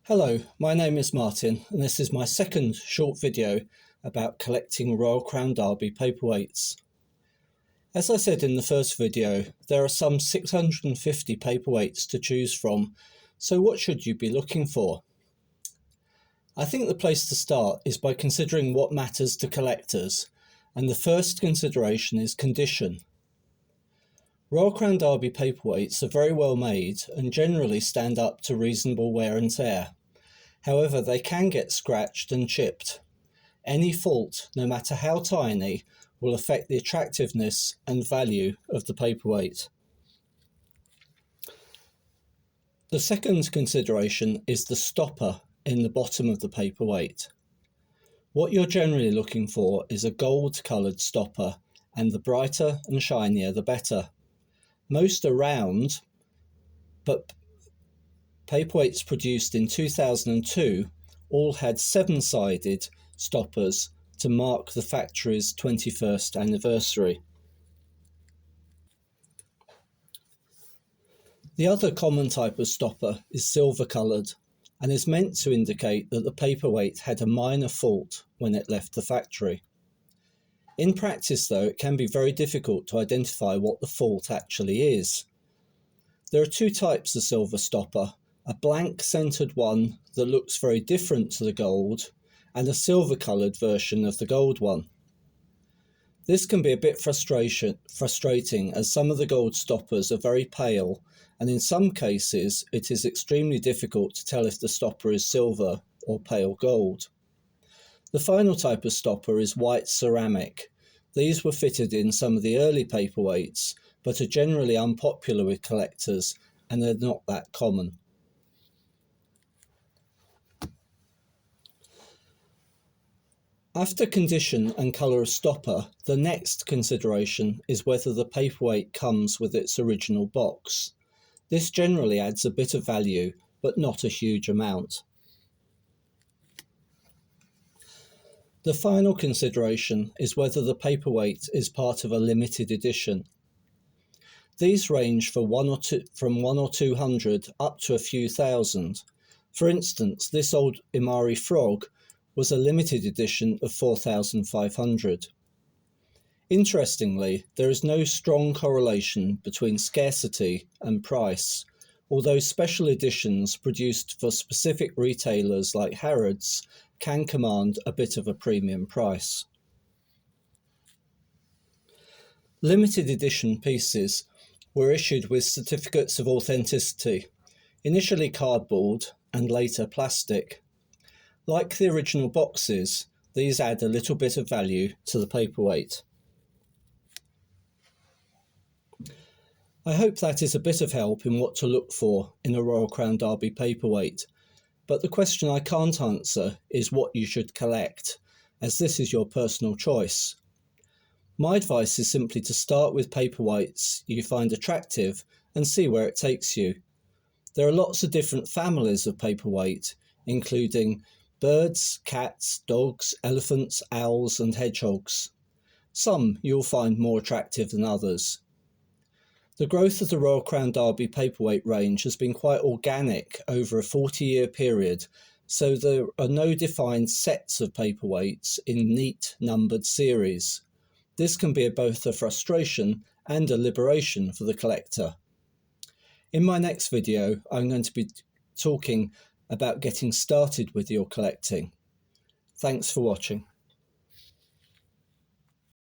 Hello, my name is Martin and this is my second short video about collecting Royal Crown Derby paperweights. As I said in the first video, there are some 650 paperweights to choose from, so what should you be looking for? I think the place to start is by considering what matters to collectors, and the first consideration is condition. Royal Crown Derby paperweights are very well made and generally stand up to reasonable wear and tear. However, they can get scratched and chipped. Any fault, no matter how tiny, will affect the attractiveness and value of the paperweight. The second consideration is the stopper in the bottom of the paperweight. What you're generally looking for is a gold-coloured stopper, and the brighter and shinier the better. Most are round, but paperweights produced in 2002 all had 7-sided stoppers to mark the factory's 21st anniversary. The other common type of stopper is silver-coloured and is meant to indicate that the paperweight had a minor fault when it left the factory. In practice, though, it can be very difficult to identify what the fault actually is. There are two types of silver stopper: a blank centred one that looks very different to the gold, and a silver-coloured version of the gold one. This can be a bit frustrating as some of the gold stoppers are very pale, and in some cases it is extremely difficult to tell if the stopper is silver or pale gold. The final type of stopper is white ceramic. These were fitted in some of the early paperweights, but are generally unpopular with collectors and they're not that common. After condition and colour of stopper, the next consideration is whether the paperweight comes with its original box. This generally adds a bit of value, but not a huge amount. The final consideration is whether the paperweight is part of a limited edition. These range from 1 or 200 up to a few thousand. For instance, this old Imari frog was a limited edition of 4,500. Interestingly, there is no strong correlation between scarcity and price, although special editions produced for specific retailers like Harrods can command a bit of a premium price. Limited edition pieces were issued with certificates of authenticity, initially cardboard and later plastic. Like the original boxes, these add a little bit of value to the paperweight. I hope that is a bit of help in what to look for in a Royal Crown Derby paperweight, but the question I can't answer is what you should collect, as this is your personal choice. My advice is simply to start with paperweights you find attractive and see where it takes you. There are lots of different families of paperweight, including birds, cats, dogs, elephants, owls and hedgehogs. Some you'll find more attractive than others. The growth of the Royal Crown Derby paperweight range has been quite organic over a 40-year period, so there are no defined sets of paperweights in neat numbered series. This can be both a frustration and a liberation for the collector. In my next video, I'm going to be talking about getting started with your collecting. Thanks for watching.